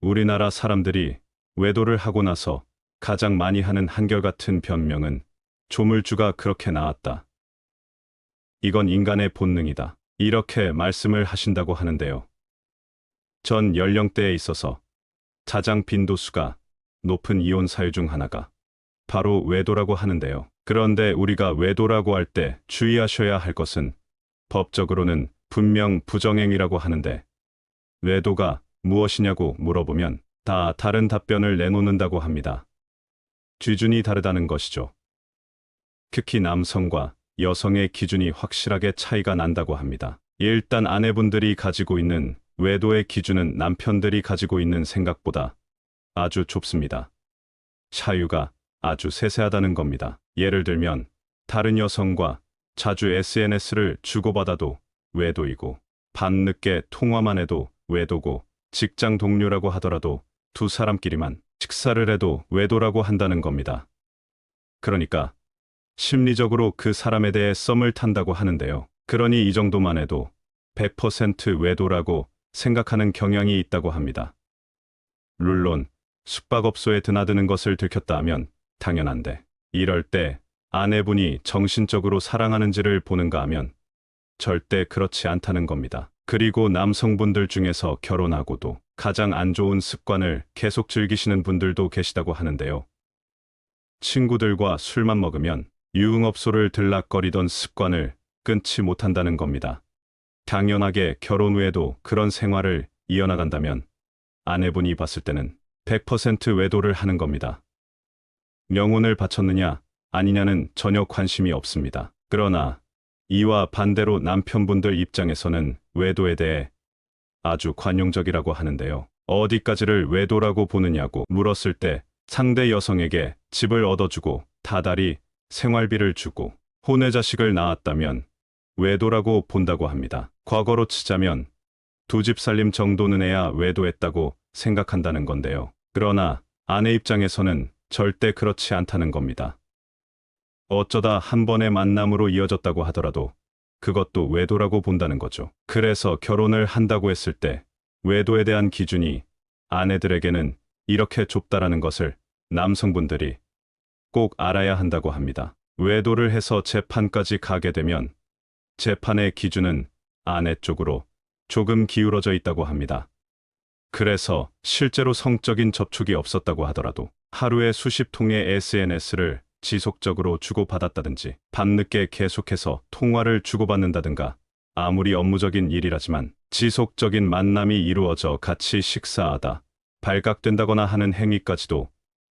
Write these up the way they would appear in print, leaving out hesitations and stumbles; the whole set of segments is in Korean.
우리나라 사람들이 외도를 하고 나서 가장 많이 하는 한결같은 변명은 조물주가 그렇게 나왔다. 이건 인간의 본능이다. 이렇게 말씀을 하신다고 하는데요. 전 연령대에 있어서 가장 빈도수가 높은 이혼 사유 중 하나가 바로 외도라고 하는데요. 그런데 우리가 외도라고 할 때 주의하셔야 할 것은 법적으로는 분명 부정행위라고 하는데 외도가 무엇이냐고 물어보면 다 다른 답변을 내놓는다고 합니다. 기준이 다르다는 것이죠. 특히 남성과 여성의 기준이 확실하게 차이가 난다고 합니다. 일단 아내분들이 가지고 있는 외도의 기준은 남편들이 가지고 있는 생각보다 아주 좁습니다. 차유가 아주 세세하다는 겁니다. 예를 들면 다른 여성과 자주 SNS를 주고받아도 외도이고 밤늦게 통화만 해도 외도고 직장 동료라고 하더라도 두 사람끼리만 식사를 해도 외도라고 한다는 겁니다. 그러니까 심리적으로 그 사람에 대해 썸을 탄다고 하는데요. 그러니 이 정도만 해도 100% 외도라고 생각하는 경향이 있다고 합니다. 물론 숙박업소에 드나드는 것을 들켰다 하면 당연한데 이럴 때 아내분이 정신적으로 사랑하는지를 보는가 하면 절대 그렇지 않다는 겁니다. 그리고 남성분들 중에서 결혼하고도 가장 안 좋은 습관을 계속 즐기시는 분들도 계시다고 하는데요. 친구들과 술만 먹으면 유흥업소를 들락거리던 습관을 끊지 못한다는 겁니다. 당연하게 결혼 후에도 그런 생활을 이어나간다면 아내분이 봤을 때는 100% 외도를 하는 겁니다. 명운을 바쳤느냐 아니냐는 전혀 관심이 없습니다. 그러나 이와 반대로 남편분들 입장에서는 외도에 대해 아주 관용적이라고 하는데요. 어디까지를 외도라고 보느냐고 물었을 때 상대 여성에게 집을 얻어주고 다달이 생활비를 주고 혼외 자식을 낳았다면 외도라고 본다고 합니다. 과거로 치자면 두 집 살림 정도는 해야 외도했다고 생각한다는 건데요. 그러나 아내 입장에서는 절대 그렇지 않다는 겁니다. 어쩌다 한 번의 만남으로 이어졌다고 하더라도 그것도 외도라고 본다는 거죠. 그래서 결혼을 한다고 했을 때 외도에 대한 기준이 아내들에게는 이렇게 좁다라는 것을 남성분들이 꼭 알아야 한다고 합니다. 외도를 해서 재판까지 가게 되면 재판의 기준은 아내 쪽으로 조금 기울어져 있다고 합니다. 그래서 실제로 성적인 접촉이 없었다고 하더라도 하루에 수십 통의 SNS를 지속적으로 주고받았다든지 밤늦게 계속해서 통화를 주고받는다든가 아무리 업무적인 일이라지만 지속적인 만남이 이루어져 같이 식사하다 발각된다거나 하는 행위까지도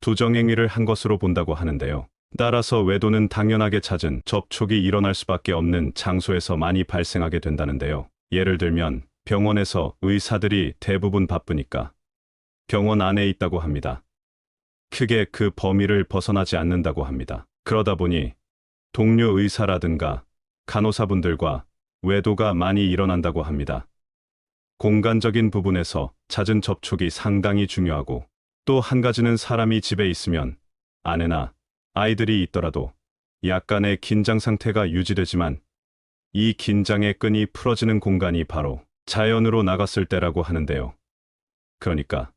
부정행위를 한 것으로 본다고 하는데요. 따라서 외도는 당연하게 잦은 접촉이 일어날 수밖에 없는 장소에서 많이 발생하게 된다는데요. 예를 들면 병원에서 의사들이 대부분 바쁘니까 병원 안에 있다고 합니다. 크게 그 범위를 벗어나지 않는다고 합니다. 그러다 보니 동료 의사라든가 간호사분들과 외도가 많이 일어난다고 합니다. 공간적인 부분에서 잦은 접촉이 상당히 중요하고 또 한 가지는 사람이 집에 있으면 아내나 아이들이 있더라도 약간의 긴장 상태가 유지되지만 이 긴장의 끈이 풀어지는 공간이 바로 자연으로 나갔을 때라고 하는데요. 그러니까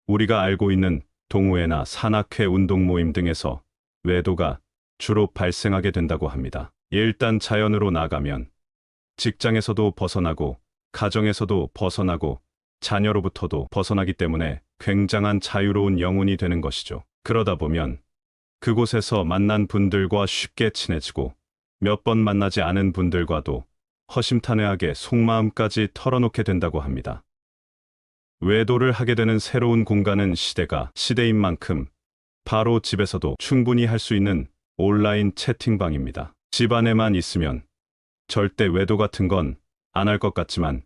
우리가 알고 있는 동호회나 산악회 운동 모임 등에서 외도가 주로 발생하게 된다고 합니다. 일단 자연으로 나가면 직장에서도 벗어나고 가정에서도 벗어나고 자녀로부터도 벗어나기 때문에 굉장한 자유로운 영혼이 되는 것이죠. 그러다 보면 그곳에서 만난 분들과 쉽게 친해지고 몇 번 만나지 않은 분들과도 허심탄회하게 속마음까지 털어놓게 된다고 합니다. 외도를 하게 되는 새로운 공간은 시대가 시대인 만큼 바로 집에서도 충분히 할 수 있는 온라인 채팅방입니다. 집 안에만 있으면 절대 외도 같은 건 안 할 것 같지만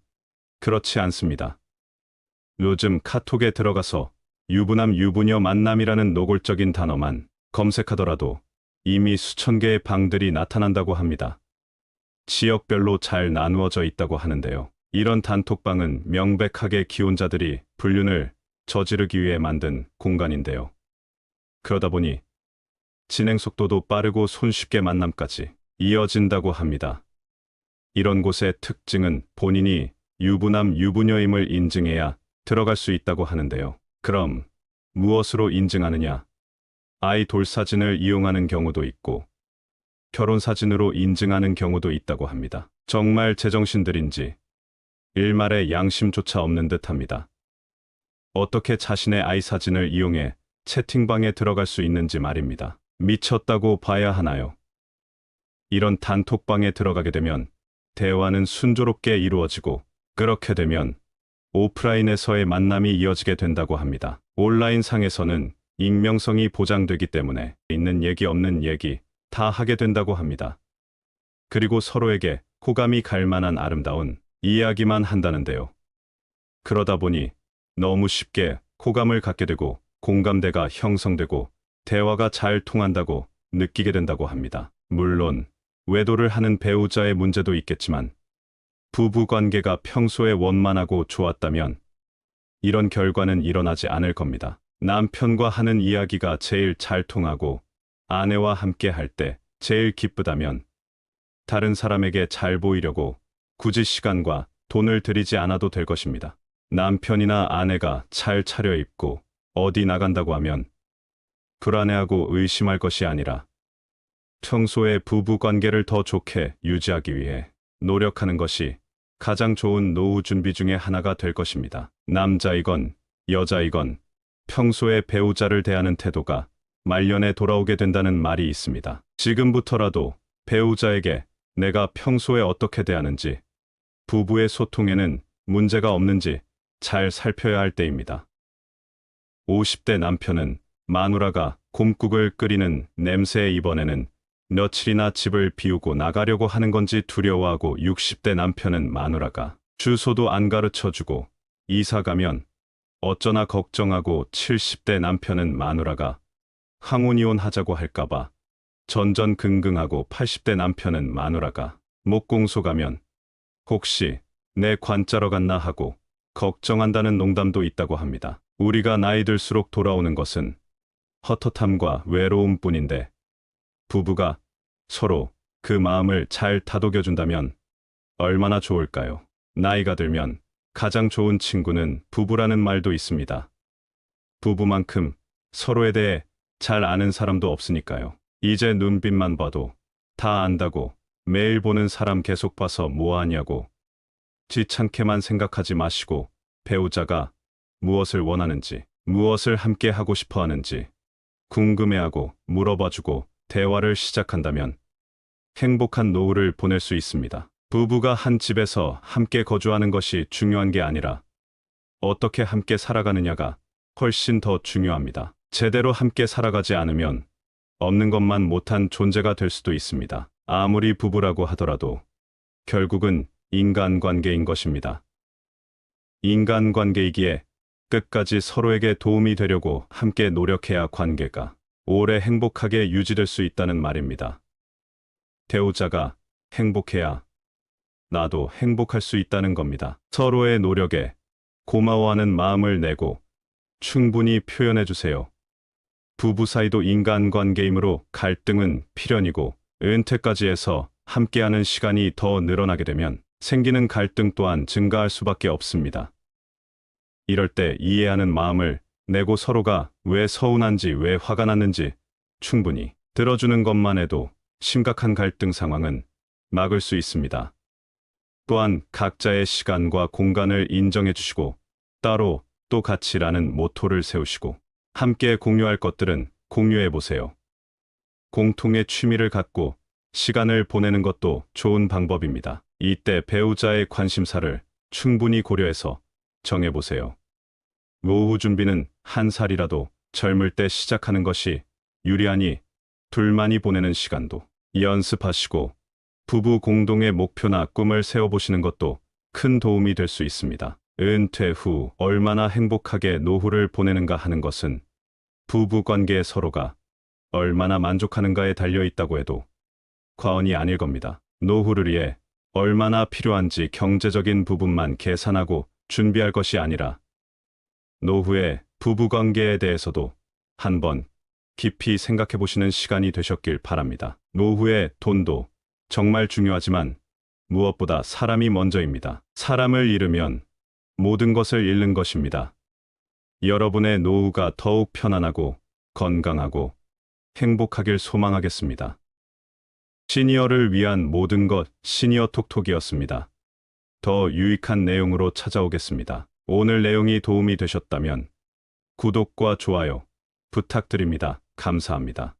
그렇지 않습니다. 요즘 카톡에 들어가서 유부남 유부녀 만남이라는 노골적인 단어만 검색하더라도 이미 수천 개의 방들이 나타난다고 합니다. 지역별로 잘 나누어져 있다고 하는데요. 이런 단톡방은 명백하게 기혼자들이 불륜을 저지르기 위해 만든 공간인데요. 그러다 보니 진행 속도도 빠르고 손쉽게 만남까지 이어진다고 합니다. 이런 곳의 특징은 본인이 유부남 유부녀임을 인증해야 들어갈 수 있다고 하는데요. 그럼 무엇으로 인증하느냐? 아이 돌사진을 이용하는 경우도 있고 결혼사진으로 인증하는 경우도 있다고 합니다. 정말 제정신들인지 일말의 양심조차 없는 듯합니다. 어떻게 자신의 아이 사진을 이용해 채팅방에 들어갈 수 있는지 말입니다. 미쳤다고 봐야 하나요? 이런 단톡방에 들어가게 되면 대화는 순조롭게 이루어지고 그렇게 되면 오프라인에서의 만남이 이어지게 된다고 합니다. 온라인 상에서는 익명성이 보장되기 때문에 있는 얘기 없는 얘기 다 하게 된다고 합니다. 그리고 서로에게 호감이 갈 만한 아름다운 이야기만 한다는데요. 그러다 보니 너무 쉽게 호감을 갖게 되고 공감대가 형성되고 대화가 잘 통한다고 느끼게 된다고 합니다. 물론 외도를 하는 배우자의 문제도 있겠지만 부부 관계가 평소에 원만하고 좋았다면 이런 결과는 일어나지 않을 겁니다. 남편과 하는 이야기가 제일 잘 통하고 아내와 함께 할 때 제일 기쁘다면 다른 사람에게 잘 보이려고 굳이 시간과 돈을 들이지 않아도 될 것입니다. 남편이나 아내가 잘 차려입고 어디 나간다고 하면 불안해하고 의심할 것이 아니라 평소에 부부 관계를 더 좋게 유지하기 위해 노력하는 것이 가장 좋은 노후 준비 중에 하나가 될 것입니다. 남자이건 여자이건 평소에 배우자를 대하는 태도가 말년에 돌아오게 된다는 말이 있습니다. 지금부터라도 배우자에게 내가 평소에 어떻게 대하는지, 부부의 소통에는 문제가 없는지 잘 살펴야 할 때입니다. 50대 남편은 마누라가 곰국을 끓이는 냄새에 이번에는 며칠이나 집을 비우고 나가려고 하는 건지 두려워하고 60대 남편은 마누라가 주소도 안 가르쳐주고 이사 가면 어쩌나 걱정하고 70대 남편은 마누라가 항혼이혼 하자고 할까봐 전전긍긍하고 80대 남편은 마누라가 목공소 가면 혹시 내 관짜러 갔나 하고 걱정한다는 농담도 있다고 합니다. 우리가 나이 들수록 돌아오는 것은 헛헛함과 외로움뿐인데 부부가 서로 그 마음을 잘 다독여준다면 얼마나 좋을까요? 나이가 들면 가장 좋은 친구는 부부라는 말도 있습니다. 부부만큼 서로에 대해 잘 아는 사람도 없으니까요. 이제 눈빛만 봐도 다 안다고 매일 보는 사람 계속 봐서 뭐하냐고 귀찮게만 생각하지 마시고 배우자가 무엇을 원하는지, 무엇을 함께 하고 싶어 하는지 궁금해하고 물어봐주고 대화를 시작한다면 행복한 노후를 보낼 수 있습니다. 부부가 한 집에서 함께 거주하는 것이 중요한 게 아니라 어떻게 함께 살아가느냐가 훨씬 더 중요합니다. 제대로 함께 살아가지 않으면 없는 것만 못한 존재가 될 수도 있습니다. 아무리 부부라고 하더라도 결국은 인간관계인 것입니다. 인간관계이기에 끝까지 서로에게 도움이 되려고 함께 노력해야 관계가 오래 행복하게 유지될 수 있다는 말입니다. 배우자가 행복해야 나도 행복할 수 있다는 겁니다. 서로의 노력에 고마워하는 마음을 내고 충분히 표현해 주세요. 부부 사이도 인간관계이므로 갈등은 필연이고 은퇴까지 해서 함께하는 시간이 더 늘어나게 되면 생기는 갈등 또한 증가할 수밖에 없습니다. 이럴 때 이해하는 마음을 내고 서로가 왜 서운한지 왜 화가 났는지 충분히 들어주는 것만 해도 심각한 갈등 상황은 막을 수 있습니다. 또한 각자의 시간과 공간을 인정해 주시고 따로 또 같이라는 모토를 세우시고 함께 공유할 것들은 공유해 보세요. 공통의 취미를 갖고 시간을 보내는 것도 좋은 방법입니다. 이때 배우자의 관심사를 충분히 고려해서 정해보세요. 노후 준비는 한 살이라도 젊을 때 시작하는 것이 유리하니 둘만이 보내는 시간도 연습하시고 부부 공동의 목표나 꿈을 세워보시는 것도 큰 도움이 될 수 있습니다. 은퇴 후 얼마나 행복하게 노후를 보내는가 하는 것은 부부 관계에 서로가 얼마나 만족하는가에 달려 있다고 해도 과언이 아닐 겁니다. 노후를 위해 얼마나 필요한지 경제적인 부분만 계산하고 준비할 것이 아니라 노후의 부부관계에 대해서도 한번 깊이 생각해 보시는 시간이 되셨길 바랍니다. 노후의 돈도 정말 중요하지만 무엇보다 사람이 먼저입니다. 사람을 잃으면 모든 것을 잃는 것입니다. 여러분의 노후가 더욱 편안하고 건강하고 행복하길 소망하겠습니다. 시니어를 위한 모든 것 시니어 톡톡이었습니다. 더 유익한 내용으로 찾아오겠습니다. 오늘 내용이 도움이 되셨다면 구독과 좋아요 부탁드립니다. 감사합니다.